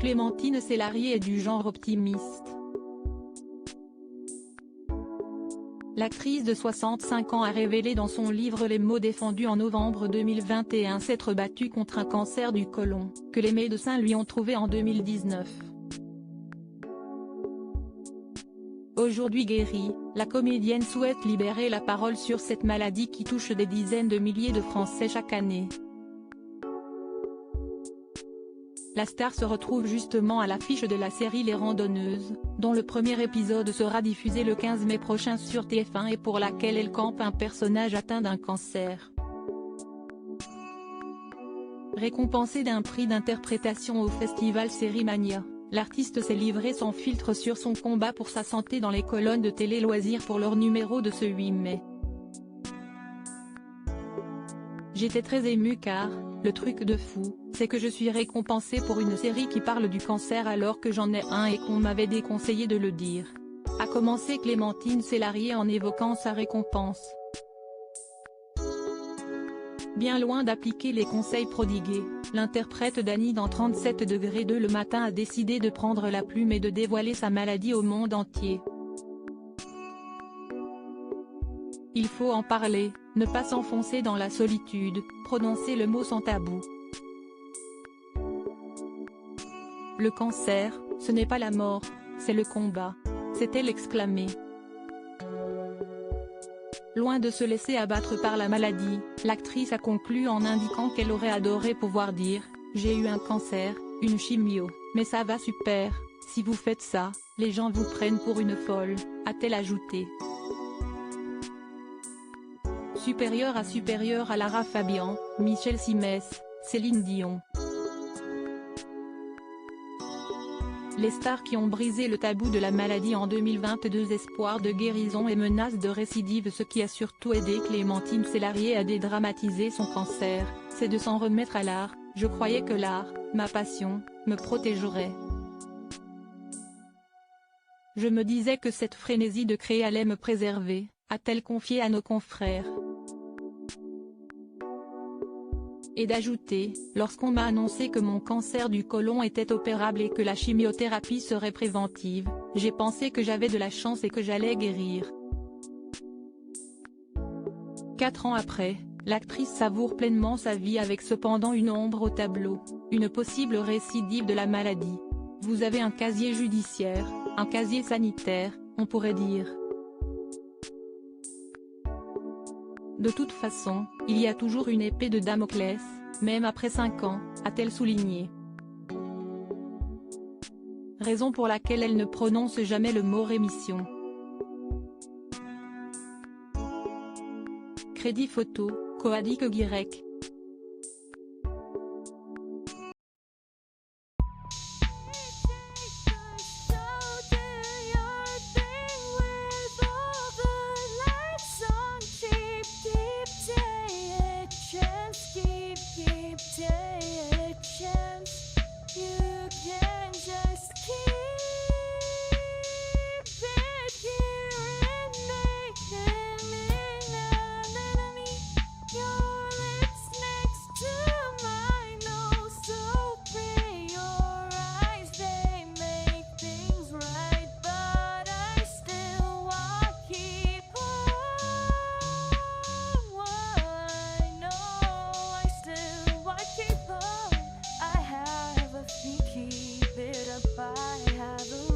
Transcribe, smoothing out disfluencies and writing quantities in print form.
Clémentine Célarié est du genre optimiste. L'actrice de 65 ans a révélé dans son livre Les mots défendus en novembre 2021 s'être battue contre un cancer du côlon, que les médecins lui ont trouvé en 2019. Aujourd'hui guérie, la comédienne souhaite libérer la parole sur cette maladie qui touche des dizaines de milliers de Français chaque année. La star se retrouve justement à l'affiche de la série Les Randonneuses, dont le premier épisode sera diffusé le 15 mai prochain sur TF1 et pour laquelle elle campe un personnage atteint d'un cancer. Récompensée d'un prix d'interprétation au festival Sérimania, l'artiste s'est livrée sans filtre sur son combat pour sa santé dans les colonnes de Télé Loisirs pour leur numéro de ce 8 mai. J'étais très émue car, le truc de fou, c'est que je suis récompensée pour une série qui parle du cancer alors que j'en ai un et qu'on m'avait déconseillé de le dire. A commencé Clémentine Célarié en évoquant sa récompense. Bien loin d'appliquer les conseils prodigués, l'interprète d'Annie dans 37°2 le matin a décidé de prendre la plume et de dévoiler sa maladie au monde entier. Il faut en parler, ne pas s'enfoncer dans la solitude, prononcer le mot sans tabou. Le cancer, ce n'est pas la mort, c'est le combat, s'est-elle exclamée. Loin de se laisser abattre par la maladie, l'actrice a conclu en indiquant qu'elle aurait adoré pouvoir dire « J'ai eu un cancer, une chimio, mais ça va super, si vous faites ça, les gens vous prennent pour une folle », a-t-elle ajouté. Supérieure à Lara Fabian, Michel Simès, Céline Dion. Les stars qui ont brisé le tabou de la maladie en 2022, espoir de guérison et menace de récidive. Ce qui a surtout aidé Clémentine Célarié à dédramatiser son cancer, c'est de s'en remettre à l'art. Je croyais que l'art, ma passion, me protégerait. Je me disais que cette frénésie de créer allait me préserver, a-t-elle confié à nos confrères. Et d'ajouter, lorsqu'on m'a annoncé que mon cancer du côlon était opérable et que la chimiothérapie serait préventive, j'ai pensé que j'avais de la chance et que j'allais guérir. 4 ans après, l'actrice savoure pleinement sa vie avec cependant une ombre au tableau, une possible récidive de la maladie. Vous avez un casier judiciaire, un casier sanitaire, on pourrait dire. De toute façon, il y a toujours une épée de Damoclès, même après 5 ans, a-t-elle souligné. Raison pour laquelle elle ne prononce jamais le mot rémission. Crédit photo, Coadic Guirec. Keep it up, I have a